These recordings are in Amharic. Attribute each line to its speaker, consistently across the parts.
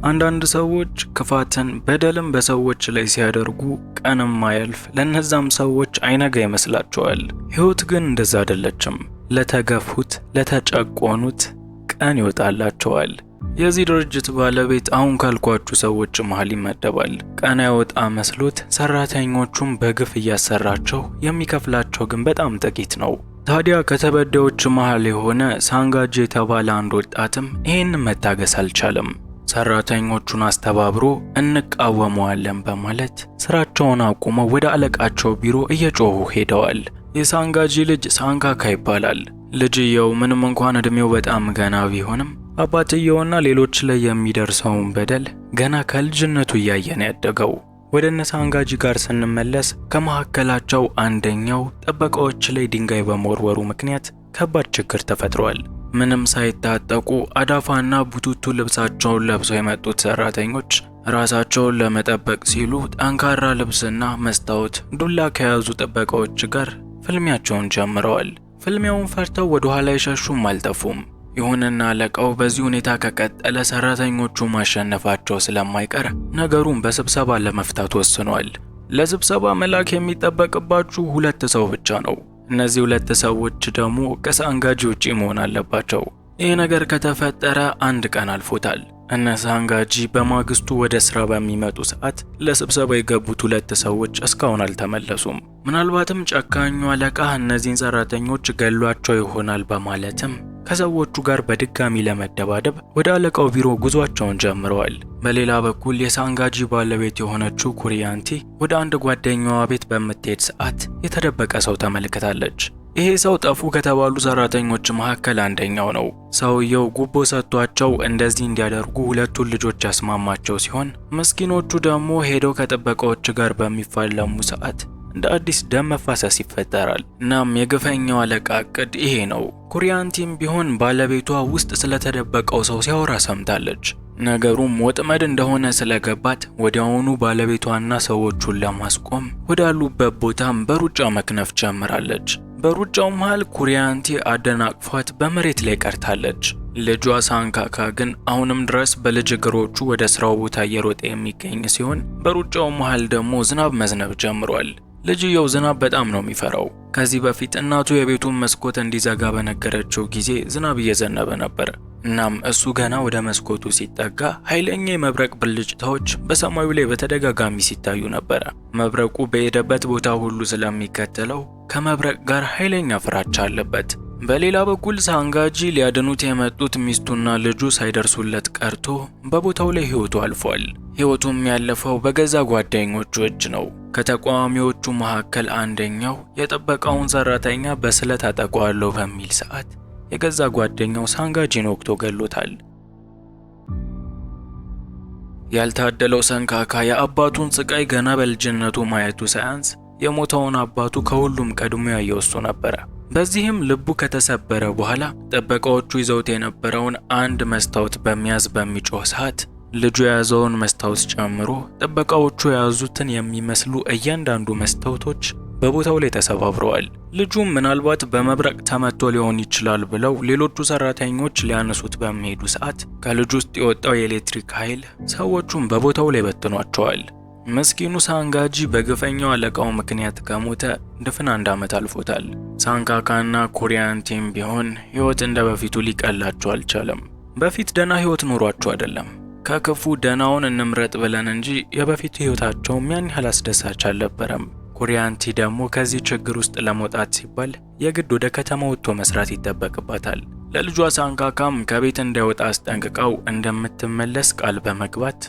Speaker 1: አንዳንድ ሰዎች ክፋትን በደልም በሰዎች ላይ ሲያደርጉ ቀንም ማያልፍ ለነዛም ሰዎች አይነጋ ይመስላቸዋል። ሕይወት ግን እንደዛ አይደለችም። ለተገፉት፣ ለተጨቆኑት ቀን ይወጣላቸዋል። የዚህ ድርጅት ባለቤት አሁን ካልኳችሁ ሰዎች መሃል ይመደባል። ቀን ያወጣ መስሎት ሰራተኞቹም በግፍ እያሰራቸው የሚከፍላቸው ግን በጣም ጥቂት ነው። ታዲያ ከተበዳዮች መሃል የሆነ ሳንጋጂ የተባለ አንድ ወጣትም ይህን መታገስ አልቻለም። ሰራተኞቹን አስተባብሮ እንቃወመዋለን በማለት ስራቸውን አቁመው ወደ አለቃቸው ቢሮ እየጮሁ ሄደዋል። የሳንጋጂ ልጅ ሳንካካ ይባላል። ልጅየው ምንም እንኳን እድሜው በጣም ገና ቢሆንም አባትየውና ሌሎች ላይ የሚደርሰውን በደል ገና ከልጅነቱ እያየን ያደገው። ወደ እነ ሳንጋጂ ጋር ስንመለስ ከመካከላቸው አንደኛው ጥበቃዎች ላይ ድንጋይ በመወርወሩ ምክንያት ከባድ ችግር ተፈጥሯል። ምንም ሳይታጠቁ አዳፋና ቡቱቱ ልብሳቸውን ለብሰው የመጡት ሰራተኞች ራሳቸውን ለመጠበቅ ሲሉ ጠንካራ ልብስና መስታወት ዱላ ከያዙ ጥበቃዎች ጋር ፍልሚያቸውን ጀምረዋል። ፍልሚያውን ፈርተው ወደ ኋላ ይሸሹም አልጠፉም። ይሁንና አለቃው በዚህ ሁኔታ ከቀጠለ ሰራተኞቹ ማሸነፋቸው ስለማይቀር ነገሩን በስብሰባ ለመፍታት ወስኗል። ለስብሰባ መላክ የሚጠበቅባችሁ 2 ሰው ብቻ ነው። እነዚህ 2 ሰዎች ደግሞ ከሳንጋጂ ውጪ መሆን አለባቸው። ይህ ነገር ከተፈጠረ 1 ቀን አልፎታል። እነ ሳንጋጂ በማግስቱ ወደ ስራ በሚመጡ ሰዓት ለስብሰባ የገቡት 2 ሰዎች እስካሁን አልተመለሱም። ምናልባትም ጨካኙ አለቃ እነዚህን ሰራተኞች ገሏቸው ይሆናል በማለትም ከሰዎቹ ጋር በድጋሚ ለመደባደብ ወደ አለቃው ቢሮ ጉዟቸውን ጀምረዋል። በሌላ በኩል የሳንጋጂ ባለቤት የሆነችው ኩሪያንቲ ወደ አንድ ጓደኛዋ ቤት በምትሄድ ሰዓት የተደበቀ ሰው ተመልክታለች። ይሄ ሰው ጠፉ ከተባሉ ሰራተኞች መካከል አንደኛው ነው። ሰውየው ጉቦ ሰጥቷቸው እንደዚህ እንዲያደርጉ 2ቱን ልጆች ያስማማቸው ሲሆን ምስኪኖቹ ደግሞ ሄደው ከጥበቃዎች ጋር በሚፋለሙ ሰዓት እንደ አዲስ ደም መፋሰስ ይፈጠራል። እናም የግፈኛው አለቃ እቅድ ይሄ ነው። ኩሪያንቲም ቢሆን ባለቤቷ ውስጥ ስለተደበቀው ሰው ሲያወራ ሰምታለች። ነገሩም ወጥመድ እንደሆነ ስለገባት ወዲያውኑ ባለቤቷና ሰዎቹን ለማስቆም ወዳሉበት ቦታም በሩጫ መክነፍ ጀምራለች። በሩጫው መሃል ኩሪያንቲ አደናቅፏት በመሬት ላይ ቀርታለች። ልጇ ሳንካካ ግን አሁንም ድረስ በልጅ እግሮቹ ወደ ስራው ቦታ እየሮጠ የሚገኝ ሲሆን በሩጫው መሃል ደግሞ ዝናብ መዝነብ ጀምሯል። ልጅየው ዝናብ በጣም ነው የሚፈራው። ከዚህ በፊት እናቱ የቤቱን መስኮት እንዲዘጋ በነገረችው ጊዜ ዝናብ እየዘነበ ነበር። እናም እሱ ገና ወደ መስኮቱ ሲጠጋ ኃይለኛ የመብረቅ ብልጭታዎች በሰማዩ ላይ በተደጋጋሚ ሲታዩ ነበር። መብረቁ በሄደበት ቦታ ሁሉ ስለሚከተለው ከመብረቅ ጋር ኃይለኛ ፍራቻ አለበት። በሌላ በኩል ሳንጋጂ ሊያድኑት የመጡት ሚስቱና ልጁ ሳይደርሱለት ቀርቶ በቦታው ላይ ሕይወቱ አልፏል። ሕይወቱም ያለፈው በገዛ ጓደኞቹ እጅ ነው። ከተቃዋሚዎቹ መካከል አንደኛው የጥበቃውን ሰራተኛ በስለት አጠቃዋለሁ በሚል ሰዓት የገዛ ጓደኛው ሳንጋጂን ወግቶ ገሎታል። ያልታደለው ሳንካካ የአባቱን ስቃይ ገና በልጅነቱ ማየቱ ሳያንስ የሞተውን አባቱ ከሁሉም ቀድሞ ያየው እሱ ነበረ። በዚህም ልቡ ከተሰበረ በኋላ ጥበቃዎቹ ይዘውት የነበረውን አንድ መስታወት በሚያዝ በሚጮህ ሰዓት ልጁ የያዘውን መስታወት ጨምሮ ጥበቃዎቹ የያዙትን የሚመስሉ እያንዳንዱ መስታወቶች በቦታው ላይ ተሰባብረዋል። ልጁም ምናልባት በመብረቅ ተመቶ ሊሆን ይችላል ብለው ሌሎቹ ሰራተኞች ሊያነሱት በሚሄዱ ሰዓት ከልጁ ውስጥ የወጣው የኤሌክትሪክ ኃይል ሰዎቹን በቦታው ላይ በትኗቸዋል። ምስኪኑ ሳንጋጂ በግፈኛው አለቃው ምክንያት ከሞተ ድፍን 1 ዓመት አልፎታል። ሳንካካና ኩሪያንቲም ቢሆን ሕይወት እንደ በፊቱ ሊቀላቸው አልቻለም። በፊት ደና ሕይወት ኖሯቸው አይደለም፣ ከክፉ ደናውን እንምረጥ ብለን እንጂ የበፊቱ ሕይወታቸውም ያን ያህል አስደሳች አልነበረም። ኩሪያንቲ ደግሞ ከዚህ ችግር ውስጥ ለመውጣት ሲባል የግድ ወደ ከተማ ወጥቶ መስራት ይጠበቅባታል። ለልጇ ሳንካካም ከቤት እንዳይወጣ አስጠንቅቀው እንደምትመለስ ቃል በመግባት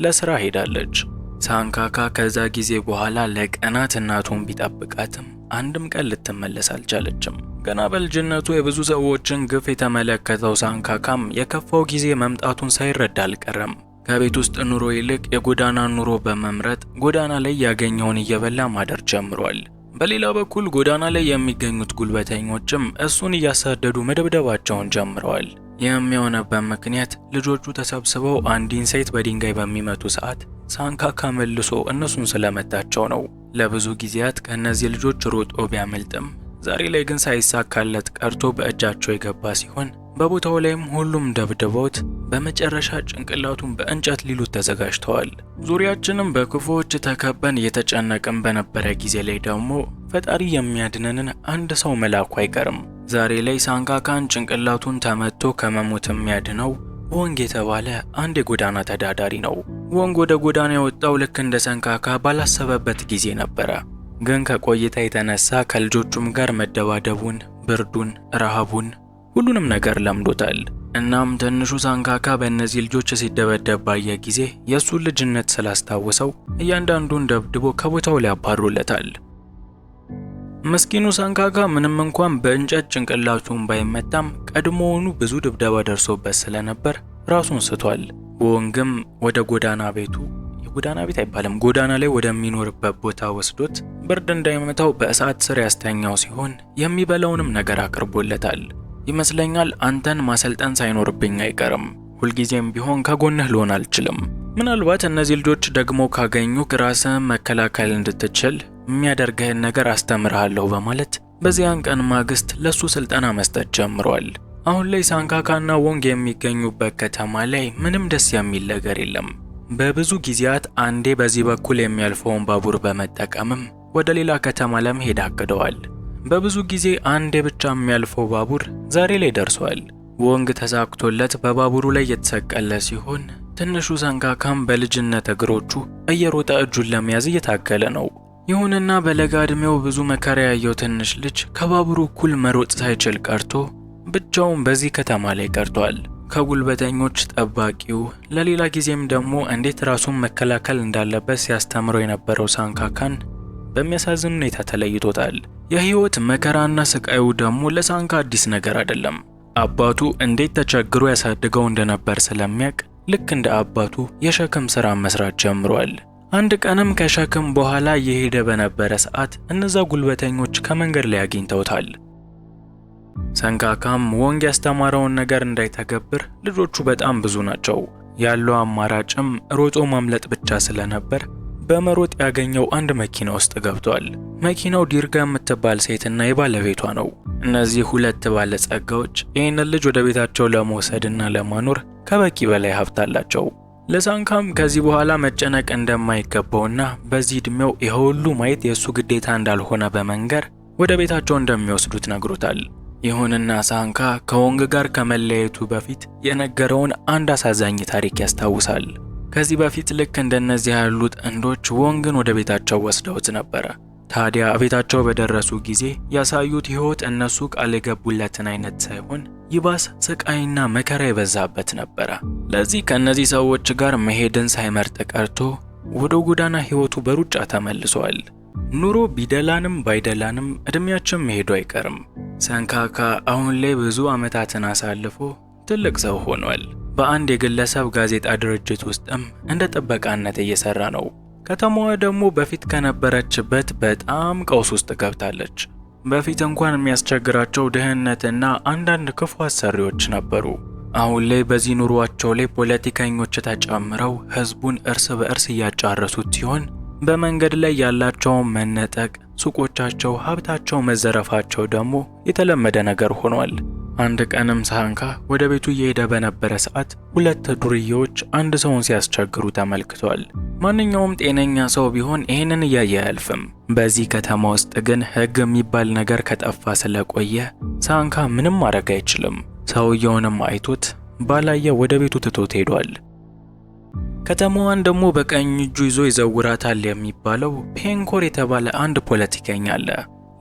Speaker 1: ለስራ ሄዳለች። ሳንካካ ከዛ ጊዜ በኋላ ለቀናት እናቱን ቢጠብቃትም አንድም ቀን ልትመለስ አልቻለችም። ገና በልጅነቱ የብዙ ሰዎችን ግፍ የተመለከተው ሳንካካም የከፋው ጊዜ መምጣቱን ሳይረዳ አልቀረም። ከቤት ውስጥ ኑሮ ይልቅ የጎዳና ኑሮ በመምረጥ ጎዳና ላይ ያገኘውን እየበላ ማደር ጀምሯል። በሌላ በኩል ጎዳና ላይ የሚገኙት ጉልበተኞችም እሱን እያሳደዱ መደብደባቸውን ጀምረዋል። ይህም የሆነበት ምክንያት ልጆቹ ተሰብስበው አንዲን ሴት በድንጋይ በሚመቱ ሰዓት ሳንካካ መልሶ እነሱን ስለመታቸው ነው። ለብዙ ጊዜያት ከእነዚህ ልጆች ሮጦ ቢያመልጥም ዛሬ ላይ ግን ሳይሳካለት ቀርቶ በእጃቸው የገባ ሲሆን በቦታው ላይም ሁሉም ደብድበውት በመጨረሻ ጭንቅላቱን በእንጨት ሊሉት ተዘጋጅተዋል። ዙሪያችንም በክፉዎች ተከበን እየተጨነቅን በነበረ ጊዜ ላይ ደግሞ ፈጣሪ የሚያድነንን አንድ ሰው መላኩ አይቀርም። ዛሬ ላይ ሳንካካን ጭንቅላቱን ተመቶ ከመሞት የሚያድነው ወንግ የተባለ አንድ የጎዳና ተዳዳሪ ነው። ወንግ ወደ ጎዳና የወጣው ልክ እንደ ሳንካካ ባላሰበበት ጊዜ ነበረ። ግን ከቆይታ የተነሳ ከልጆቹም ጋር መደባደቡን፣ ብርዱን፣ ረሃቡን ሁሉንም ነገር ለምዶታል። እናም ትንሹ ሳንካካ በእነዚህ ልጆች ሲደበደብ ባየ ጊዜ የእሱን ልጅነት ስላስታወሰው እያንዳንዱን ደብድቦ ከቦታው ላይ አባሮለታል። ምስኪኑ ሳንካካ ምንም እንኳን በእንጨት ጭንቅላቱን ባይመታም ቀድሞውኑ ብዙ ድብደባ ደርሶበት ስለነበር ራሱን ስቷል። ወንግም ወደ ጎዳና ቤቱ ጎዳና ቤት አይባልም፣ ጎዳና ላይ ወደሚኖርበት ቦታ ወስዶት ብርድ እንዳይመታው በእሳት ስር ያስተኛው ሲሆን የሚበላውንም ነገር አቅርቦለታል። ይመስለኛል አንተን ማሰልጠን ሳይኖርብኝ አይቀርም፣ ሁልጊዜም ቢሆን ከጎንህ ልሆን አልችልም። ምናልባት እነዚህ ልጆች ደግሞ ካገኙ ራስህን መከላከል እንድትችል የሚያደርግህን ነገር አስተምርሃለሁ በማለት በዚያን ቀን ማግስት ለሱ ስልጠና መስጠት ጀምሯል። አሁን ላይ ሳንካካና ወንግ የሚገኙበት ከተማ ላይ ምንም ደስ የሚል ነገር የለም። በብዙ ጊዜያት አንዴ በዚህ በኩል የሚያልፈውን ባቡር በመጠቀምም ወደ ሌላ ከተማ ለመሄድ አቅደዋል። በብዙ ጊዜ አንዴ ብቻ የሚያልፈው ባቡር ዛሬ ላይ ደርሷል። ወንግ ተሳክቶለት በባቡሩ ላይ የተሰቀለ ሲሆን ትንሹ ሳንካካም በልጅነት እግሮቹ እየሮጠ እጁን ለመያዝ እየታገለ ነው። ይሁንና በለጋ ዕድሜው ብዙ መከራ ያየው ትንሽ ልጅ ከባቡሩ እኩል መሮጥ ሳይችል ቀርቶ ብቻውን በዚህ ከተማ ላይ ቀርቷል። ከጉልበተኞች ጠባቂው ለሌላ ጊዜም ደግሞ እንዴት ራሱን መከላከል እንዳለበት ሲያስተምረው የነበረው ሳንካካን በሚያሳዝን ሁኔታ ተለይቶታል። የህይወት መከራና ስቃዩ ደግሞ ለሳንካ አዲስ ነገር አይደለም። አባቱ እንዴት ተቸግሮ ያሳድገው እንደነበር ስለሚያውቅ ልክ እንደ አባቱ የሸክም ስራ መስራት ጀምሯል። አንድ ቀንም ከሸክም በኋላ እየሄደ በነበረ ሰዓት እነዛ ጉልበተኞች ከመንገድ ላይ አግኝተውታል። ሳንካካም ወንግ ያስተማረውን ነገር እንዳይተገብር ልጆቹ በጣም ብዙ ናቸው። ያለው አማራጭም ሮጦ ማምለጥ ብቻ ስለነበር በመሮጥ ያገኘው አንድ መኪና ውስጥ ገብቷል። መኪናው ዲርጋ የምትባል ሴትና የባለቤቷ ነው። እነዚህ ሁለት ባለጸጋዎች ይህንን ልጅ ወደ ቤታቸው ለመውሰድና ለማኖር ከበቂ በላይ ሀብት አላቸው። ለሳንካም ከዚህ በኋላ መጨነቅ እንደማይገባውና በዚህ ዕድሜው ይህ ሁሉ ማየት የእሱ ግዴታ እንዳልሆነ በመንገር ወደ ቤታቸው እንደሚወስዱት ነግሮታል። ይሁንና ሳንካ ከወንግ ጋር ከመለየቱ በፊት የነገረውን አንድ አሳዛኝ ታሪክ ያስታውሳል። ከዚህ በፊት ልክ እንደነዚህ ያሉ ጥንዶች ወንግን ወደ ቤታቸው ወስደውት ነበረ። ታዲያ ቤታቸው በደረሱ ጊዜ ያሳዩት ሕይወት እነሱ ቃል የገቡለትን አይነት ሳይሆን ይባስ ስቃይና መከራ የበዛበት ነበረ። ለዚህ ከነዚህ ሰዎች ጋር መሄድን ሳይመርጥ ቀርቶ ወደ ጎዳና ሕይወቱ በሩጫ ተመልሷል። ኑሮ ቢደላንም ባይደላንም እድሜያችን መሄዱ አይቀርም። ሳንካካ አሁን ላይ ብዙ ዓመታትን አሳልፎ ትልቅ ሰው ሆኗል። በአንድ የግለሰብ ጋዜጣ ድርጅት ውስጥም እንደ ጥበቃነት እየሰራ ነው። ከተማዋ ደግሞ በፊት ከነበረችበት በጣም ቀውስ ውስጥ ገብታለች። በፊት እንኳን የሚያስቸግራቸው ድህነትና አንዳንድ ክፉ አሰሪዎች ነበሩ። አሁን ላይ በዚህ ኑሯቸው ላይ ፖለቲከኞች ተጨምረው ህዝቡን እርስ በእርስ እያጫረሱት ሲሆን በመንገድ ላይ ያላቸውን መነጠቅ፣ ሱቆቻቸው፣ ሀብታቸው መዘረፋቸው ደግሞ የተለመደ ነገር ሆኗል። አንድ ቀንም ሳንካ ወደ ቤቱ እየሄደ በነበረ ሰዓት ሁለት ዱርዬዎች አንድ ሰውን ሲያስቸግሩ ተመልክቷል። ማንኛውም ጤነኛ ሰው ቢሆን ይህንን እያየ አያልፍም። በዚህ ከተማ ውስጥ ግን ህግ የሚባል ነገር ከጠፋ ስለቆየ ሳንካ ምንም ማድረግ አይችልም። ሰውየውንም አይቶት ባላየ ወደ ቤቱ ትቶት ሄዷል። ከተማዋን ደግሞ በቀኝ እጁ ይዞ ይዘውራታል የሚባለው ፔንኮር የተባለ አንድ ፖለቲከኛ አለ።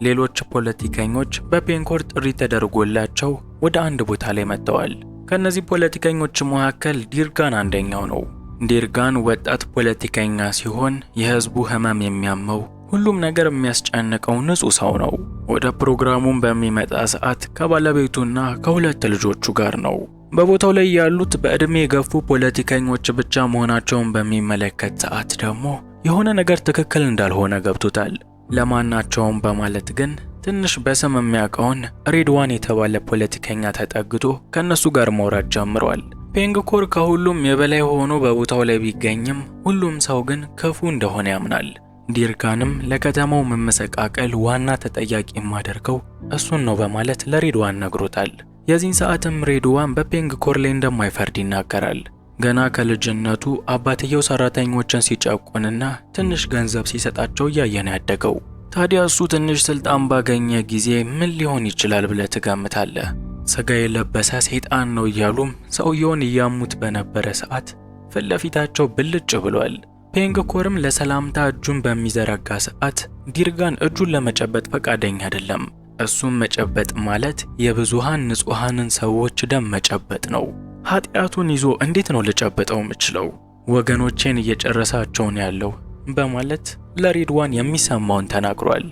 Speaker 1: ሌሎች ፖለቲከኞች በፔንኮር ጥሪ ተደርጎላቸው ወደ አንድ ቦታ ላይ መጥተዋል። ከነዚህ ፖለቲከኞች መካከል ዲርጋን አንደኛው ነው። ዲርጋን ወጣት ፖለቲከኛ ሲሆን የህዝቡ ህመም የሚያመው ሁሉም ነገር የሚያስጨንቀው ንጹህ ሰው ነው። ወደ ፕሮግራሙም በሚመጣ ሰዓት ከባለቤቱና ከሁለት ልጆቹ ጋር ነው። በቦታው ላይ ያሉት በእድሜ የገፉ ፖለቲከኞች ብቻ መሆናቸውን በሚመለከት ሰዓት ደግሞ የሆነ ነገር ትክክል እንዳልሆነ ገብቶታል። ለማናቸውም በማለት ግን ትንሽ በስም የሚያውቀውን ሬድዋን የተባለ ፖለቲከኛ ተጠግቶ ከነሱ ጋር ማውራት ጀምሯል። ፔንኮር ከሁሉም የበላይ ሆኖ በቦታው ላይ ቢገኝም ሁሉም ሰው ግን ክፉ እንደሆነ ያምናል። ዲርጋንም ለከተማው መመሰቃቀል ዋና ተጠያቂ የማደርገው እሱን ነው በማለት ለሬድዋን ነግሮታል። የዚህን ሰዓትም ሬድዋን በፔንግኮር ላይ እንደማይፈርድ ይናገራል። ገና ከልጅነቱ አባትየው ሰራተኞችን ሲጨቁንና ትንሽ ገንዘብ ሲሰጣቸው እያየን ያደገው። ታዲያ እሱ ትንሽ ስልጣን ባገኘ ጊዜ ምን ሊሆን ይችላል ብለህ ትገምታለህ? ስጋ የለበሰ ሰይጣን ነው እያሉም ሰውየውን እያሙት በነበረ ሰዓት ፊት ለፊታቸው ብልጭ ብሏል። ፔንግኮርም ለሰላምታ እጁን በሚዘረጋ ሰዓት ዲርጋን እጁን ለመጨበጥ ፈቃደኛ አይደለም። እሱም መጨበጥ ማለት የብዙሃን ንጹሃንን ሰዎች ደም መጨበጥ ነው። ኃጢአቱን ይዞ እንዴት ነው ልጨብጠው የምችለው? ወገኖቼን እየጨረሳቸው ነው ያለው በማለት ለሬድዋን የሚሰማውን ተናግሯል።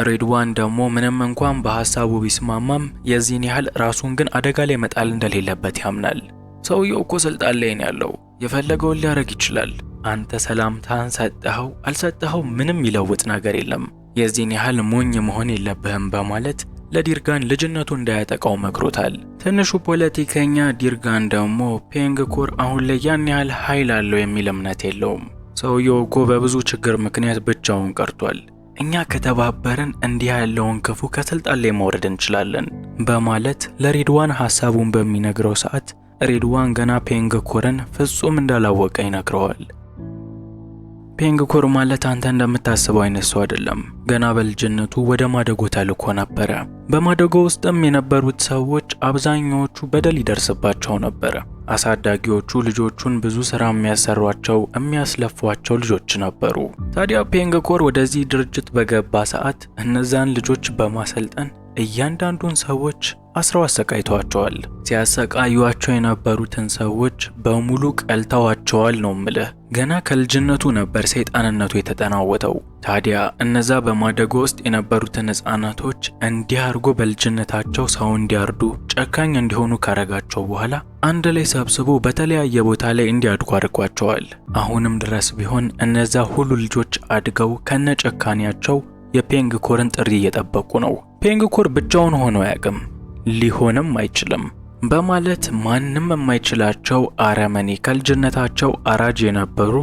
Speaker 1: ሬድዋን ደግሞ ምንም እንኳን በሐሳቡ ቢስማማም የዚህን ያህል ራሱን ግን አደጋ ላይ መጣል እንደሌለበት ያምናል። ሰውየው እኮ ስልጣን ላይ ነው ያለው፣ የፈለገውን ሊያደርግ ይችላል። አንተ ሰላምታን ሰጠኸው አልሰጠኸው ምንም ይለውጥ ነገር የለም። የዚህን ያህል ሞኝ መሆን የለብህም በማለት ለዲርጋን ልጅነቱ እንዳያጠቃው መክሮታል። ትንሹ ፖለቲከኛ ዲርጋን ደግሞ ፔንግኮር አሁን ላይ ያን ያህል ኃይል አለው የሚል እምነት የለውም። ሰውየው እኮ በብዙ ችግር ምክንያት ብቻውን ቀርቷል። እኛ ከተባበርን እንዲህ ያለውን ክፉ ከስልጣን ላይ ማውረድ እንችላለን በማለት ለሬድዋን ሐሳቡን በሚነግረው ሰዓት ሬድዋን ገና ፔንግኮርን ፍጹም እንዳላወቀ ይነግረዋል። ፔንግኮር ማለት አንተ እንደምታስበው አይነት ሰው አይደለም። ገና በልጅነቱ ወደ ማደጎ ተልኮ ነበረ። በማደጎ ውስጥም የነበሩት ሰዎች አብዛኛዎቹ በደል ይደርስባቸው ነበረ። አሳዳጊዎቹ ልጆቹን ብዙ ስራ የሚያሰሯቸው የሚያስለፏቸው ልጆች ነበሩ። ታዲያ ፔንግኮር ወደዚህ ድርጅት በገባ ሰዓት እነዛን ልጆች በማሰልጠን እያንዳንዱን ሰዎች አስረው አሰቃይተዋቸዋል። ሲያሰቃዩአቸው የነበሩትን ሰዎች በሙሉ ቀልተዋቸዋል ነው ምልህ። ገና ከልጅነቱ ነበር ሰይጣንነቱ የተጠናወተው። ታዲያ እነዛ በማደጎ ውስጥ የነበሩትን ህፃናቶች እንዲህ አድርጎ በልጅነታቸው ሰው እንዲያርዱ ጨካኝ እንዲሆኑ ካረጋቸው በኋላ አንድ ላይ ሰብስቦ በተለያየ ቦታ ላይ እንዲያድጉ አድርጓቸዋል። አሁንም ድረስ ቢሆን እነዛ ሁሉ ልጆች አድገው ከነጨካኔያቸው የፔንግኮርን ጥሪ እየጠበቁ ነው። ፔንግኮር ብቻውን ሆኖ አያውቅም፣ ሊሆንም አይችልም በማለት ማንም የማይችላቸው አረመኔ ከልጅነታቸው አራጅ የነበሩ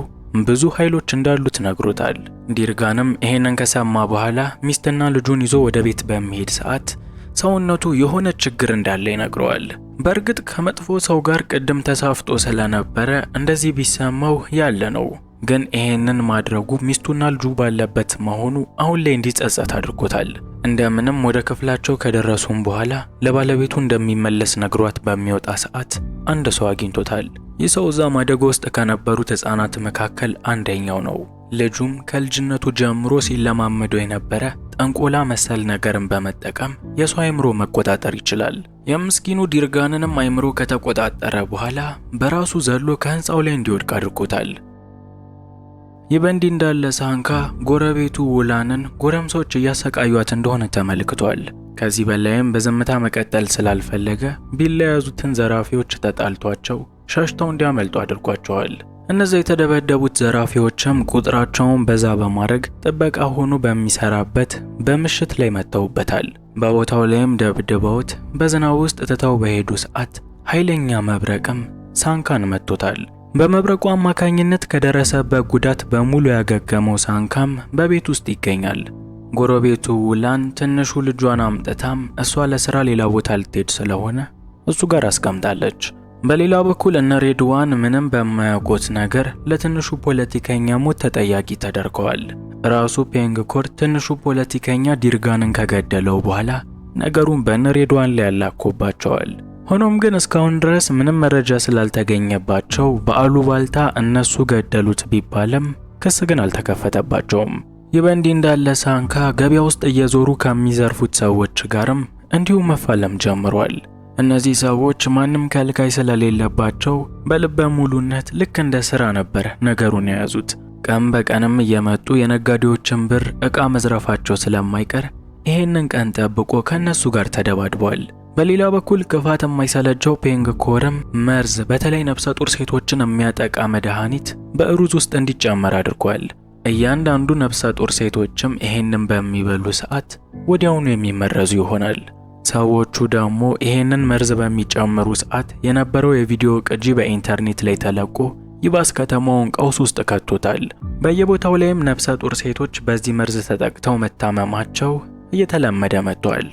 Speaker 1: ብዙ ኃይሎች እንዳሉት ነግሮታል። ዲርጋንም ይሄንን ከሰማ በኋላ ሚስትና ልጁን ይዞ ወደ ቤት በሚሄድ ሰዓት ሰውነቱ የሆነ ችግር እንዳለ ይነግረዋል። በእርግጥ ከመጥፎ ሰው ጋር ቅድም ተሳፍጦ ስለነበረ እንደዚህ ቢሰማው ያለ ነው። ግን ይሄንን ማድረጉ ሚስቱና ልጁ ባለበት መሆኑ አሁን ላይ እንዲጸጸት አድርጎታል። እንደምንም ወደ ክፍላቸው ከደረሱም በኋላ ለባለቤቱ እንደሚመለስ ነግሯት በሚወጣ ሰዓት አንድ ሰው አግኝቶታል። ይህ ሰው እዛ ማደጎ ውስጥ ከነበሩት ህፃናት መካከል አንደኛው ነው። ልጁም ከልጅነቱ ጀምሮ ሲለማመደው የነበረ ጠንቆላ መሰል ነገርን በመጠቀም የሰው አእምሮ መቆጣጠር ይችላል። የምስኪኑ ዲርጋንንም አእምሮ ከተቆጣጠረ በኋላ በራሱ ዘሎ ከህንፃው ላይ እንዲወድቅ አድርጎታል። ይህ በእንዲህ እንዳለ ሳንካ ጎረቤቱ ውላንን ጎረምሶች እያሰቃዩት እንደሆነ ተመልክቷል። ከዚህ በላይም በዝምታ መቀጠል ስላልፈለገ ቢላ የያዙትን ዘራፊዎች ተጣልቷቸው ሸሽተው እንዲያመልጡ አድርጓቸዋል። እነዚያ የተደበደቡት ዘራፊዎችም ቁጥራቸውን በዛ በማድረግ ጥበቃ ሆኖ በሚሰራበት በምሽት ላይ መተውበታል። በቦታው ላይም ደብድበውት በዝናብ ውስጥ ትተው በሄዱ ሰዓት ኃይለኛ መብረቅም ሳንካን መቶታል። በመብረቁ አማካኝነት ከደረሰበት ጉዳት በሙሉ ያገገመው ሳንካም በቤት ውስጥ ይገኛል። ጎረቤቱ ውላን ትንሹ ልጇን አምጥታም እሷ ለስራ ሌላ ቦታ ልትሄድ ስለሆነ እሱ ጋር አስቀምጣለች። በሌላ በኩል እነ ሬድዋን ምንም በማያውቁት ነገር ለትንሹ ፖለቲከኛ ሞት ተጠያቂ ተደርገዋል። ራሱ ፔንግኮር ትንሹ ፖለቲከኛ ዲርጋንን ከገደለው በኋላ ነገሩን በእነ ሬድዋን ላይ ያላኮባቸዋል። ሆኖም ግን እስካሁን ድረስ ምንም መረጃ ስላልተገኘባቸው በአሉባልታ እነሱ ገደሉት ቢባልም ክስ ግን አልተከፈተባቸውም። ይህ በእንዲህ እንዳለ ሳንካ ገበያ ውስጥ እየዞሩ ከሚዘርፉት ሰዎች ጋርም እንዲሁ መፋለም ጀምሯል። እነዚህ ሰዎች ማንም ከልካይ ስለሌለባቸው በልበ ሙሉነት ልክ እንደ ስራ ነበር ነገሩን የያዙት። ቀን በቀንም እየመጡ የነጋዴዎችን ብር ዕቃ መዝረፋቸው ስለማይቀር ይሄንን ቀን ጠብቆ ከነሱ ጋር ተደባድቧል። በሌላ በኩል ክፋት የማይሰለቸው ፔንግኮርም መርዝ በተለይ ነፍሰ ጡር ሴቶችን የሚያጠቃ መድኃኒት በሩዝ ውስጥ እንዲጨመር አድርጓል። እያንዳንዱ ነፍሰ ጡር ሴቶችም ይሄንን በሚበሉ ሰዓት ወዲያውኑ የሚመረዙ ይሆናል። ሰዎቹ ደግሞ ይሄንን መርዝ በሚጨምሩ ሰዓት የነበረው የቪዲዮ ቅጂ በኢንተርኔት ላይ ተለቆ ይባስ ከተማውን ቀውስ ውስጥ ከቶታል። በየቦታው ላይም ነፍሰ ጡር ሴቶች በዚህ መርዝ ተጠቅተው መታመማቸው እየተለመደ መጥቷል።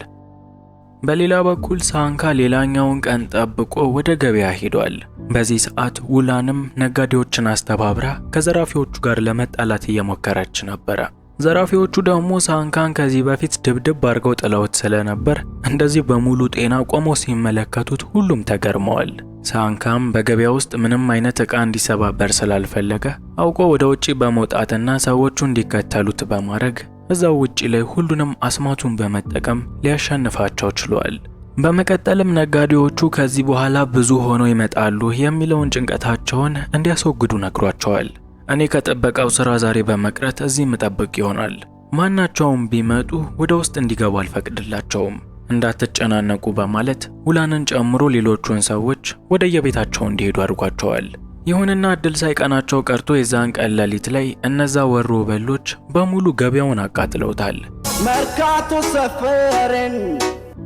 Speaker 1: በሌላ በኩል ሳንካ ሌላኛውን ቀን ጠብቆ ወደ ገበያ ሄዷል። በዚህ ሰዓት ውላንም ነጋዴዎችን አስተባብራ ከዘራፊዎቹ ጋር ለመጣላት እየሞከረች ነበረ። ዘራፊዎቹ ደግሞ ሳንካን ከዚህ በፊት ድብድብ አድርገው ጥለውት ስለነበር እንደዚህ በሙሉ ጤና ቆመው ሲመለከቱት ሁሉም ተገርመዋል። ሳንካም በገበያ ውስጥ ምንም አይነት ዕቃ እንዲሰባበር ስላልፈለገ አውቆ ወደ ውጪ በመውጣትና ሰዎቹ እንዲከተሉት በማድረግ እዛው ውጪ ላይ ሁሉንም አስማቱን በመጠቀም ሊያሸንፋቸው ችሏል። በመቀጠልም ነጋዴዎቹ ከዚህ በኋላ ብዙ ሆነው ይመጣሉ የሚለውን ጭንቀታቸውን እንዲያስወግዱ ነግሯቸዋል። እኔ ከጥበቃው ስራ ዛሬ በመቅረት እዚህ መጠበቅ ይሆናል። ማናቸውም ቢመጡ ወደ ውስጥ እንዲገቡ አልፈቅድላቸውም፣ እንዳትጨናነቁ በማለት ውላንን ጨምሮ ሌሎቹን ሰዎች ወደ የቤታቸው እንዲሄዱ አድርጓቸዋል። ይሁንና እድል ሳይቀናቸው ቀርቶ የዛን ቀን ሌሊት ላይ እነዛ ወሮ በሎች በሙሉ ገበያውን አቃጥለውታል። መርካቶ ሰፈርን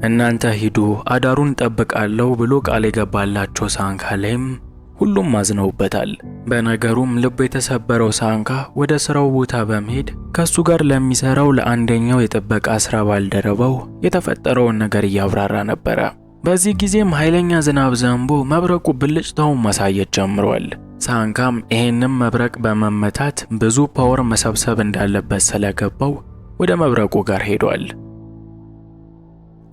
Speaker 1: እናንተ ሂዱ አዳሩን ጠብቃለሁ ብሎ ቃል የገባላቸው ሳንካ ላይም ሁሉም አዝነውበታል። በነገሩም ልብ የተሰበረው ሳንካ ወደ ስራው ቦታ በመሄድ ከሱ ጋር ለሚሰራው ለአንደኛው የጥበቃ ስራ ባልደረባው የተፈጠረውን ነገር እያብራራ ነበረ። በዚህ ጊዜም ኃይለኛ ዝናብ ዘንቦ መብረቁ ብልጭታውን ማሳየት ጀምሯል። ሳንካም ይሄንም መብረቅ በመመታት ብዙ ፓወር መሰብሰብ እንዳለበት ስለገባው ወደ መብረቁ ጋር ሄዷል።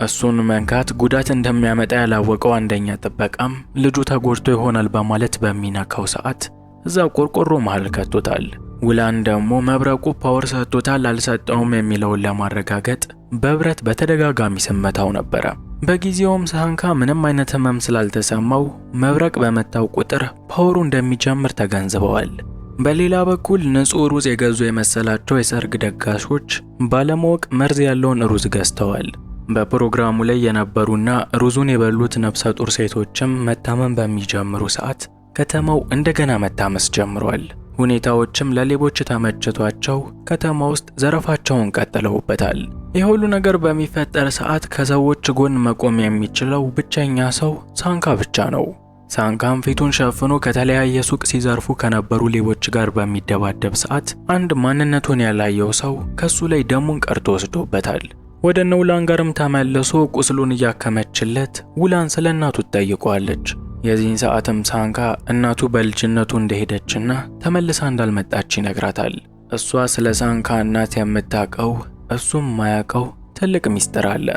Speaker 1: እሱን መንካት ጉዳት እንደሚያመጣ ያላወቀው አንደኛ ጥበቃም ልጁ ተጎድቶ ይሆናል በማለት በሚነካው ሰዓት እዛ ቆርቆሮ መሃል ከቶታል። ውላን ደግሞ መብረቁ ፓወር ሰጥቶታል አልሰጠውም የሚለውን ለማረጋገጥ በብረት በተደጋጋሚ ስመታው ነበረ። በጊዜውም ሳንካ ምንም አይነት ህመም ስላልተሰማው መብረቅ በመታው ቁጥር ፓወሩ እንደሚጀምር ተገንዝበዋል። በሌላ በኩል ንጹህ ሩዝ የገዙ የመሰላቸው የሰርግ ደጋሾች ባለማወቅ መርዝ ያለውን ሩዝ ገዝተዋል። በፕሮግራሙ ላይ የነበሩና ሩዙን የበሉት ነፍሰ ጡር ሴቶችም መታመም በሚጀምሩ ሰዓት ከተማው እንደገና መታመስ ጀምሯል። ሁኔታዎችም ለሌቦች ተመችቷቸው ከተማ ውስጥ ዘረፋቸውን ቀጥለውበታል። የሁሉ ነገር በሚፈጠር ሰዓት ከሰዎች ጎን መቆም የሚችለው ብቸኛ ሰው ሳንካ ብቻ ነው። ሳንካም ፊቱን ሸፍኖ ከተለያየ ሱቅ ሲዘርፉ ከነበሩ ሌቦች ጋር በሚደባደብ ሰዓት አንድ ማንነቱን ያላየው ሰው ከሱ ላይ ደሙን ቀርቶ ወስዶበታል። ወደ ውላን ጋርም ተመልሶ ቁስሉን እያከመችለት ውላን ስለ እናቱ ትጠይቀዋለች። የዚህን ሰዓትም ሳንካ እናቱ በልጅነቱ እንደሄደችና ተመልሳ እንዳልመጣች ይነግራታል። እሷ ስለ ሳንካ እናት የምታውቀው እሱም ማያውቀው ትልቅ ሚስጥር አለ።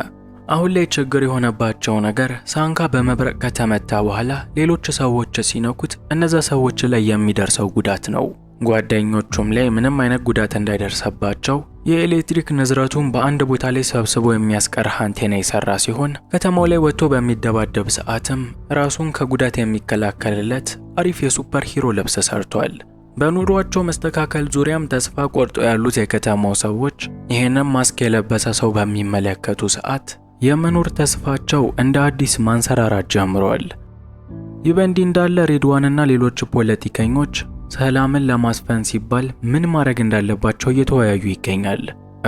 Speaker 1: አሁን ላይ ችግር የሆነባቸው ነገር ሳንካ በመብረቅ ከተመታ በኋላ ሌሎች ሰዎች ሲነኩት እነዛ ሰዎች ላይ የሚደርሰው ጉዳት ነው። ጓደኞቹም ላይ ምንም አይነት ጉዳት እንዳይደርሰባቸው የኤሌክትሪክ ንዝረቱን በአንድ ቦታ ላይ ሰብስቦ የሚያስቀር አንቴና የሰራ ሲሆን ከተማው ላይ ወጥቶ በሚደባደብ ሰዓትም ራሱን ከጉዳት የሚከላከልለት አሪፍ የሱፐር ሂሮ ልብስ ሰርቷል። በኑሯቸው መስተካከል ዙሪያም ተስፋ ቆርጦ ያሉት የከተማው ሰዎች ይህንን ማስክ የለበሰ ሰው በሚመለከቱ ሰዓት የመኖር ተስፋቸው እንደ አዲስ ማንሰራራት ጀምሯል። ይህ በእንዲህ እንዳለ ሬድዋንና ሌሎች ፖለቲከኞች ሰላምን ለማስፈን ሲባል ምን ማድረግ እንዳለባቸው እየተወያዩ ይገኛል።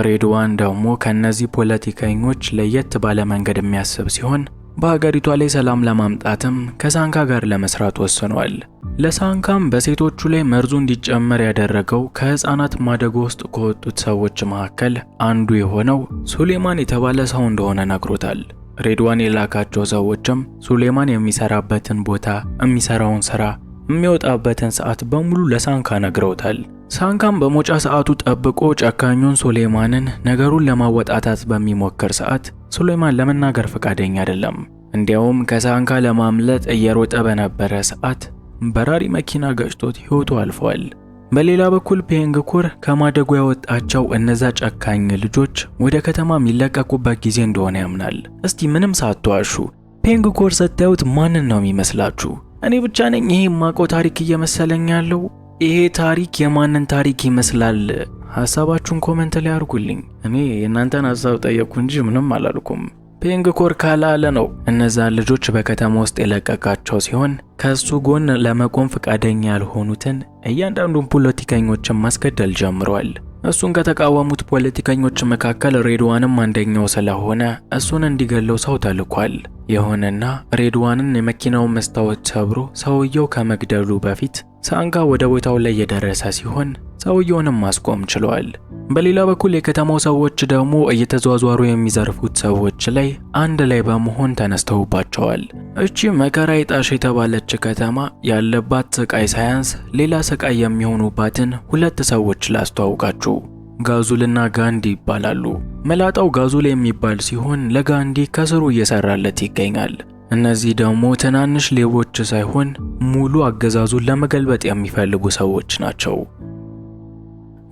Speaker 1: ሬድዋን ደግሞ ከነዚህ ፖለቲከኞች ለየት ባለ መንገድ የሚያስብ ሲሆን በሀገሪቷ ላይ ሰላም ለማምጣትም ከሳንካ ጋር ለመስራት ወስኗል። ለሳንካም በሴቶቹ ላይ መርዙ እንዲጨመር ያደረገው ከህፃናት ማደጎ ውስጥ ከወጡት ሰዎች መካከል አንዱ የሆነው ሱሌማን የተባለ ሰው እንደሆነ ነግሮታል። ሬድዋን የላካቸው ሰዎችም ሱሌማን የሚሰራበትን ቦታ፣ የሚሰራውን ስራ፣ የሚወጣበትን ሰዓት በሙሉ ለሳንካ ነግረውታል። ሳንካም በሞጫ ሰዓቱ ጠብቆ ጨካኙን ሱሌማንን ነገሩን ለማወጣታት በሚሞክር ሰዓት ሱሌማን ለመናገር ፈቃደኛ አይደለም። እንዲያውም ከሳንካ ለማምለጥ እየሮጠ በነበረ ሰዓት በራሪ መኪና ገጭቶት ህይወቱ አልፏል። በሌላ በኩል ፔንግኩር ከማደጎ ያወጣቸው እነዛ ጨካኝ ልጆች ወደ ከተማ የሚለቀቁበት ጊዜ እንደሆነ ያምናል። እስቲ ምንም ሳትዋሹ ፔንግኩር ስታዩት ማንን ነው የሚመስላችሁ? እኔ ብቻ ነኝ ይሄ ማቆ ታሪክ እየመሰለኝ ያለው? ይሄ ታሪክ የማንን ታሪክ ይመስላል? ሐሳባችሁን ኮሜንት ላይ አድርጉልኝ። እኔ የእናንተን ሐሳብ ጠየቅኩ እንጂ ምንም አላልኩም። ፔንግኩር ካላለ ነው እነዛ ልጆች በከተማ ውስጥ የለቀቃቸው ሲሆን ከሱ ጎን ለመቆም ፈቃደኛ ያልሆኑትን እያንዳንዱን ፖለቲከኞችን ማስገደል ጀምሯል። እሱን ከተቃወሙት ፖለቲከኞች መካከል ሬድዋንም አንደኛው ስለሆነ እሱን እንዲገለው ሰው ተልኳል። ይሁንና ሬድዋንን የመኪናውን መስታወት ሰብሮ ሰውየው ከመግደሉ በፊት ሳንካ ወደ ቦታው ላይ የደረሰ ሲሆን ሰውየውንም ማስቆም ችሏል። በሌላ በኩል የከተማው ሰዎች ደግሞ እየተዟዟሩ የሚዘርፉት ሰዎች ላይ አንድ ላይ በመሆን ተነስተውባቸዋል። እቺ መከራ ይጣሽ የተባለች ከተማ ያለባት ስቃይ ሳያንስ ሌላ ስቃይ የሚሆኑባትን ሁለት ሰዎች ላስተዋውቃችሁ። ጋዙልና ጋንዲ ይባላሉ። መላጣው ጋዙል የሚባል ሲሆን ለጋንዲ ከስሩ እየሰራለት ይገኛል። እነዚህ ደግሞ ትናንሽ ሌቦች ሳይሆን ሙሉ አገዛዙን ለመገልበጥ የሚፈልጉ ሰዎች ናቸው።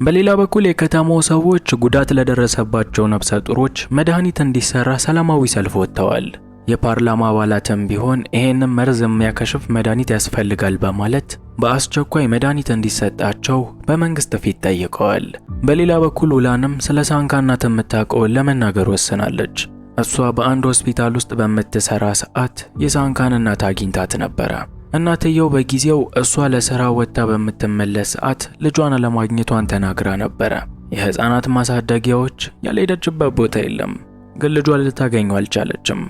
Speaker 1: በሌላ በኩል የከተማው ሰዎች ጉዳት ለደረሰባቸው ነፍሰ ጡሮች መድኃኒት እንዲሰራ ሰላማዊ ሰልፍ ወጥተዋል። የፓርላማ አባላትም ቢሆን ይሄንን መርዝ የሚያከሽፍ መድኃኒት ያስፈልጋል በማለት በአስቸኳይ መድኃኒት እንዲሰጣቸው በመንግስት ፊት ጠይቀዋል። በሌላ በኩል ውላንም ስለ ሳንካ እናት የምታውቀውን ለመናገር ወስናለች። እሷ በአንድ ሆስፒታል ውስጥ በምትሰራ ሰዓት የሳንካን እናት አግኝታት ነበረ። እናትየው በጊዜው እሷ ለስራ ወጥታ በምትመለስ ሰዓት ልጇን አለማግኘቷን ተናግራ ነበረ። የህፃናት ማሳደጊያዎች ያልሄደችበት ቦታ የለም፣ ግን ልጇን ልታገኘው አልቻለችም።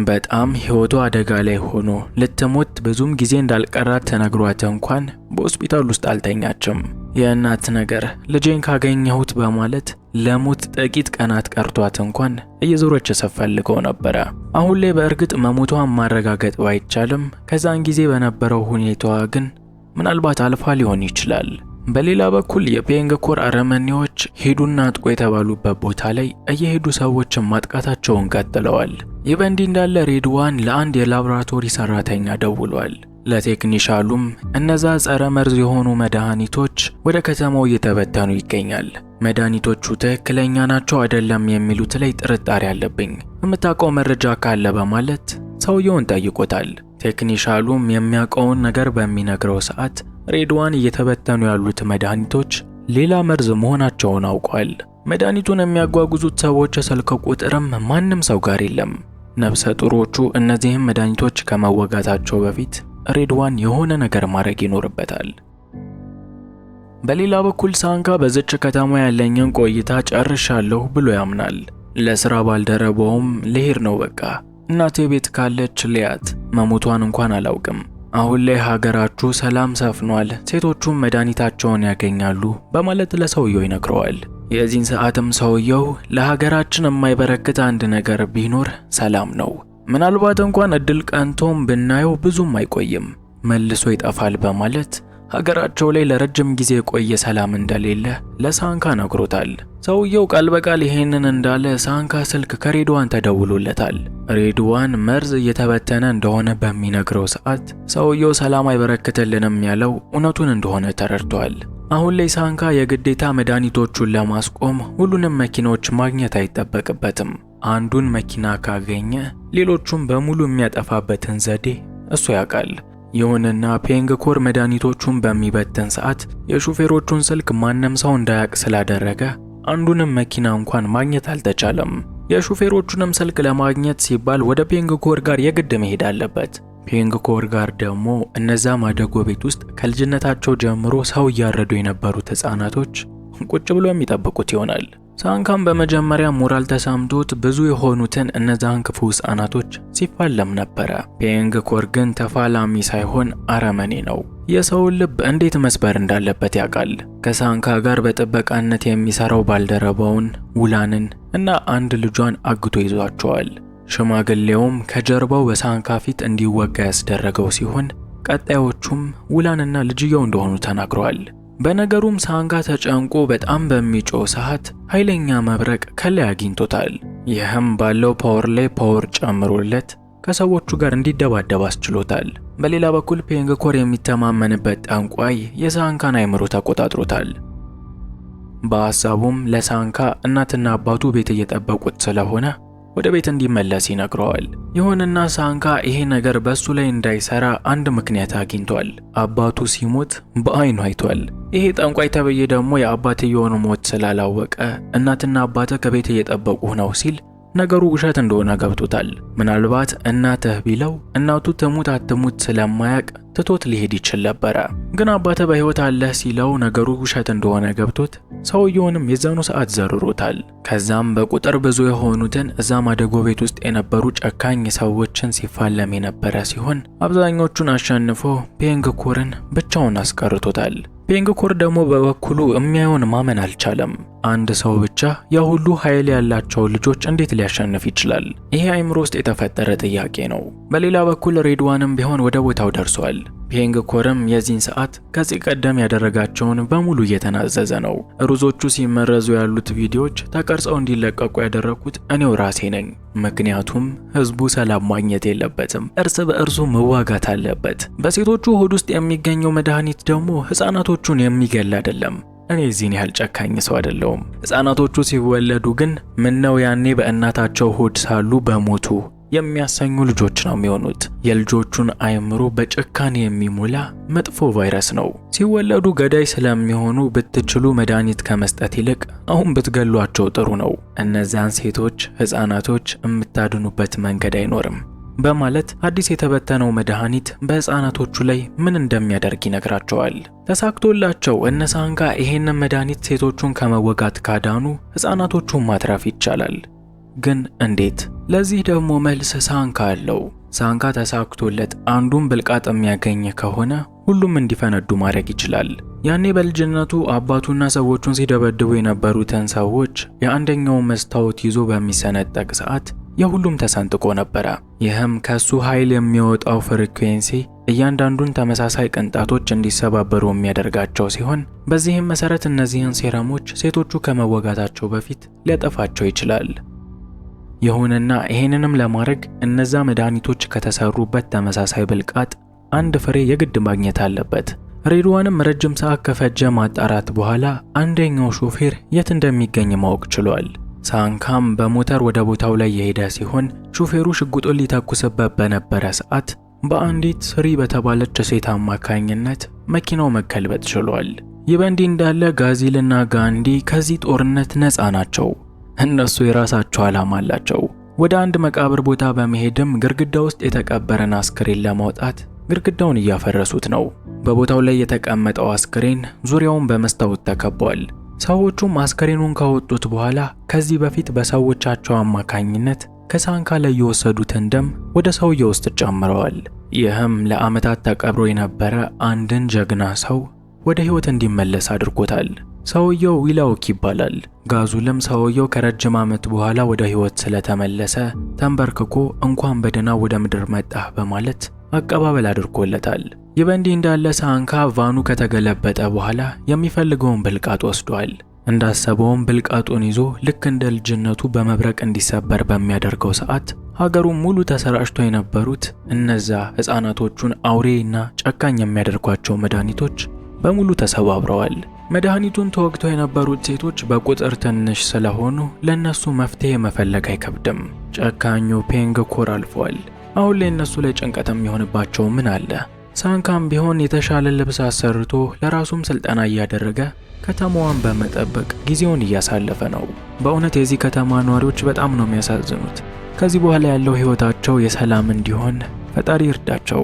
Speaker 1: በጣም ህይወቷ አደጋ ላይ ሆኖ ልትሞት ብዙም ጊዜ እንዳልቀራት ተነግሯት እንኳን በሆስፒታል ውስጥ አልተኛችም። የእናት ነገር ልጄን ካገኘሁት በማለት ለሞት ጥቂት ቀናት ቀርቷት እንኳን እየዞረች ስትፈልገው ነበረ። አሁን ላይ በእርግጥ መሞቷን ማረጋገጥ ባይቻልም ከዛን ጊዜ በነበረው ሁኔታዋ ግን ምናልባት አልፋ ሊሆን ይችላል። በሌላ በኩል የፔንግኮር አረመኔዎች ሄዱና አጥቆ የተባሉበት ቦታ ላይ እየሄዱ ሰዎችን ማጥቃታቸውን ቀጥለዋል። ይህ በእንዲህ እንዳለ ሬድዋን ለአንድ የላቦራቶሪ ሰራተኛ ደውሏል። ለቴክኒሻሉም እነዛ ጸረ መርዝ የሆኑ መድኃኒቶች ወደ ከተማው እየተበተኑ ይገኛል፣ መድኃኒቶቹ ትክክለኛ ናቸው አይደለም የሚሉት ላይ ጥርጣሬ አለብኝ፣ የምታውቀው መረጃ ካለ በማለት ሰውየውን ጠይቆታል። ቴክኒሻሉም የሚያውቀውን ነገር በሚነግረው ሰዓት ሬድዋን እየተበተኑ ያሉት መድኃኒቶች ሌላ መርዝ መሆናቸውን አውቋል። መድኃኒቱን የሚያጓጉዙት ሰዎች ስልክ ቁጥርም ማንም ሰው ጋር የለም። ነፍሰ ጡሮቹ እነዚህም መድኃኒቶች ከመወጋታቸው በፊት ሬድዋን የሆነ ነገር ማድረግ ይኖርበታል። በሌላ በኩል ሳንካ በዚች ከተማ ያለኝን ቆይታ ጨርሻለሁ ብሎ ያምናል። ለስራ ባልደረባውም ልሄድ ነው በቃ፣ እናቴ ቤት ካለች ልያት፣ መሞቷን እንኳን አላውቅም። አሁን ላይ ሀገራችሁ ሰላም ሰፍኗል፣ ሴቶቹም መድኃኒታቸውን ያገኛሉ በማለት ለሰውየው ይነግረዋል። የዚህን ሰዓትም ሰውየው ለሀገራችን የማይበረክት አንድ ነገር ቢኖር ሰላም ነው፣ ምናልባት እንኳን እድል ቀንቶም ብናየው ብዙም አይቆይም፣ መልሶ ይጠፋል በማለት ሀገራቸው ላይ ለረጅም ጊዜ የቆየ ሰላም እንደሌለ ለሳንካ ነግሮታል። ሰውየው ቃል በቃል ይሄንን እንዳለ ሳንካ ስልክ ከሬድዋን ተደውሎለታል። ሬድዋን መርዝ እየተበተነ እንደሆነ በሚነግረው ሰዓት ሰውየው ሰላም አይበረክትልንም ያለው እውነቱን እንደሆነ ተረድቷል። አሁን ላይ ሳንካ የግዴታ መድኃኒቶቹን ለማስቆም ሁሉንም መኪናዎች ማግኘት አይጠበቅበትም። አንዱን መኪና ካገኘ ሌሎቹን በሙሉ የሚያጠፋበትን ዘዴ እሱ ያውቃል። ይሁንና ፔንግኮር መድኃኒቶቹን በሚበተን ሰዓት የሹፌሮቹን ስልክ ማንም ሰው እንዳያቅ ስላደረገ አንዱንም መኪና እንኳን ማግኘት አልተቻለም። የሹፌሮቹንም ስልክ ለማግኘት ሲባል ወደ ፔንግኮር ጋር የግድ መሄድ አለበት። ፔንግኮር ጋር ደግሞ እነዛ ማደጎ ቤት ውስጥ ከልጅነታቸው ጀምሮ ሰው እያረዱ የነበሩት ህፃናቶች ቁጭ ብሎ የሚጠብቁት ይሆናል። ሳንካም በመጀመሪያ ሞራል ተሰምቶት ብዙ የሆኑትን እነዛን ክፉ ህፃናቶች ሲፋለም ነበረ። ፔንግኮር ግን ተፋላሚ ሳይሆን አረመኔ ነው። የሰውን ልብ እንዴት መስበር እንዳለበት ያውቃል። ከሳንካ ጋር በጥበቃነት የሚሰራው ባልደረባውን ውላንን እና አንድ ልጇን አግቶ ይዟቸዋል። ሽማግሌውም ከጀርባው በሳንካ ፊት እንዲወጋ ያስደረገው ሲሆን ቀጣዮቹም ውላንና ልጅየው እንደሆኑ ተናግረዋል። በነገሩም ሳንካ ተጨንቆ በጣም በሚጮህ ሰዓት ኃይለኛ መብረቅ ከላይ አግኝቶታል። ይህም ባለው ፓወር ላይ ፓወር ጨምሮለት ከሰዎቹ ጋር እንዲደባደብ አስችሎታል። በሌላ በኩል ፔንግኮር የሚተማመንበት ጠንቋይ የሳንካን አይምሮ ተቆጣጥሮታል። በሐሳቡም ለሳንካ እናትና አባቱ ቤት እየጠበቁት ስለሆነ ወደ ቤት እንዲመለስ ይነግረዋል። ይሁንና ሳንካ ይሄ ነገር በሱ ላይ እንዳይሰራ አንድ ምክንያት አግኝቷል። አባቱ ሲሞት በአይኑ አይቷል። ይሄ ጠንቋይ ተብዬ ደግሞ የአባትየውን ሞት ስላላወቀ እናትና አባተ ከቤት እየጠበቁ ነው ሲል ነገሩ ውሸት እንደሆነ ገብቶታል። ምናልባት እናትህ ቢለው እናቱ ትሙት አትሙት ስለማያቅ ትቶት ሊሄድ ይችል ነበረ። ግን አባትህ በሕይወት አለህ ሲለው ነገሩ ውሸት እንደሆነ ገብቶት ሰውየውንም የዛኑ ሰዓት ዘርሮታል። ከዛም በቁጥር ብዙ የሆኑትን እዛ ማደጎ ቤት ውስጥ የነበሩ ጨካኝ ሰዎችን ሲፋለም የነበረ ሲሆን አብዛኞቹን አሸንፎ ፔንግኩርን ብቻውን አስቀርቶታል። ፔንግኩር ደግሞ በበኩሉ የሚያየውን ማመን አልቻለም። አንድ ሰው ብቻ የሁሉ ኃይል ያላቸው ልጆች እንዴት ሊያሸንፍ ይችላል? ይሄ አእምሮ ውስጥ የተፈጠረ ጥያቄ ነው። በሌላ በኩል ሬድዋንም ቢሆን ወደ ቦታው ደርሷል። ፔንግኩርም የዚህን ሰዓት ከዚህ ቀደም ያደረጋቸውን በሙሉ እየተናዘዘ ነው። ሩዞቹ ሲመረዙ ያሉት ቪዲዮዎች ተቀርጸው እንዲለቀቁ ያደረኩት እኔው ራሴ ነኝ። ምክንያቱም ህዝቡ ሰላም ማግኘት የለበትም፣ እርስ በእርሱ መዋጋት አለበት። በሴቶቹ ሆድ ውስጥ የሚገኘው መድኃኒት ደግሞ ህፃናቶቹን የሚገል አይደለም። እኔ እዚህን ያህል ጨካኝ ሰው አይደለሁም። ህፃናቶቹ ሲወለዱ ግን ምነው ያኔ በእናታቸው ሆድ ሳሉ በሞቱ የሚያሰኙ ልጆች ነው የሚሆኑት። የልጆቹን አእምሮ በጭካኔ የሚሞላ መጥፎ ቫይረስ ነው። ሲወለዱ ገዳይ ስለሚሆኑ ብትችሉ መድኃኒት ከመስጠት ይልቅ አሁን ብትገሏቸው ጥሩ ነው። እነዚያን ሴቶች፣ ህፃናቶች የምታድኑበት መንገድ አይኖርም በማለት አዲስ የተበተነው መድኃኒት በህፃናቶቹ ላይ ምን እንደሚያደርግ ይነግራቸዋል። ተሳክቶላቸው እነ ሳንካ ይሄንን መድኃኒት ሴቶቹን ከመወጋት ካዳኑ ህፃናቶቹን ማትረፍ ይቻላል። ግን እንዴት? ለዚህ ደግሞ መልስ ሳንካ አለው። ሳንካ ተሳክቶለት አንዱን ብልቃጥ የሚያገኝ ከሆነ ሁሉም እንዲፈነዱ ማድረግ ይችላል። ያኔ በልጅነቱ አባቱና ሰዎቹን ሲደበድቡ የነበሩትን ሰዎች የአንደኛው መስታወት ይዞ በሚሰነጠቅ ሰዓት የሁሉም ተሰንጥቆ ነበረ። ይህም ከሱ ኃይል የሚወጣው ፍሪኩዌንሲ እያንዳንዱን ተመሳሳይ ቅንጣቶች እንዲሰባበሩ የሚያደርጋቸው ሲሆን በዚህም መሰረት እነዚህን ሴረሞች ሴቶቹ ከመወጋታቸው በፊት ሊያጠፋቸው ይችላል። ይሁንና ይሄንንም ለማድረግ እነዛ መድኃኒቶች ከተሰሩበት ተመሳሳይ ብልቃጥ አንድ ፍሬ የግድ ማግኘት አለበት። ሬድዋንም ረጅም ሰዓት ከፈጀ ማጣራት በኋላ አንደኛው ሾፌር የት እንደሚገኝ ማወቅ ችሏል። ሳንካም በሞተር ወደ ቦታው ላይ የሄደ ሲሆን ሾፌሩ ሽጉጡን ሊተኩስበት በነበረ ሰዓት በአንዲት ስሪ በተባለች ሴት አማካኝነት መኪናው መገልበጥ ችሏል። ይህ በእንዲህ እንዳለ ጋዚልና ጋንዲ ከዚህ ጦርነት ነፃ ናቸው። እነሱ የራሳቸው ዓላማ አላቸው። ወደ አንድ መቃብር ቦታ በመሄድም ግድግዳ ውስጥ የተቀበረን አስክሬን ለማውጣት ግድግዳውን እያፈረሱት ነው። በቦታው ላይ የተቀመጠው አስክሬን ዙሪያውን በመስታወት ተከቧል። ሰዎቹም አስክሬኑን ካወጡት በኋላ ከዚህ በፊት በሰዎቻቸው አማካኝነት ከሳንካ ላይ የወሰዱትን ደም ወደ ሰውየው ውስጥ ጨምረዋል። ይህም ለዓመታት ተቀብሮ የነበረ አንድን ጀግና ሰው ወደ ሕይወት እንዲመለስ አድርጎታል። ሰውየው ዊላውክ ይባላል። ጋዙልም ሰውየው ከረጅም ዓመት በኋላ ወደ ሕይወት ስለተመለሰ ተንበርክኮ እንኳን በደህና ወደ ምድር መጣህ በማለት አቀባበል አድርጎለታል። ይህ በእንዲህ እንዳለ ሳንካ ቫኑ ከተገለበጠ በኋላ የሚፈልገውን ብልቃጥ ወስዷል። እንዳሰበውም ብልቃጡን ይዞ ልክ እንደ ልጅነቱ በመብረቅ እንዲሰበር በሚያደርገው ሰዓት ሀገሩን ሙሉ ተሰራጭቶ የነበሩት እነዛ ሕፃናቶቹን አውሬና ጨካኝ የሚያደርጓቸው መድኃኒቶች በሙሉ ተሰባብረዋል። መድኃኒቱን ተወግተው የነበሩት ሴቶች በቁጥር ትንሽ ስለሆኑ ለነሱ መፍትሄ መፈለግ አይከብድም። ጨካኙ ፔንግኩር አልፏል። አሁን ላይ እነሱ ላይ ጭንቀት የሚሆንባቸው ምን አለ? ሳንካም ቢሆን የተሻለ ልብስ አሰርቶ ለራሱም ስልጠና እያደረገ ከተማዋን በመጠበቅ ጊዜውን እያሳለፈ ነው። በእውነት የዚህ ከተማ ነዋሪዎች በጣም ነው የሚያሳዝኑት። ከዚህ በኋላ ያለው ህይወታቸው የሰላም እንዲሆን ፈጣሪ ይርዳቸው።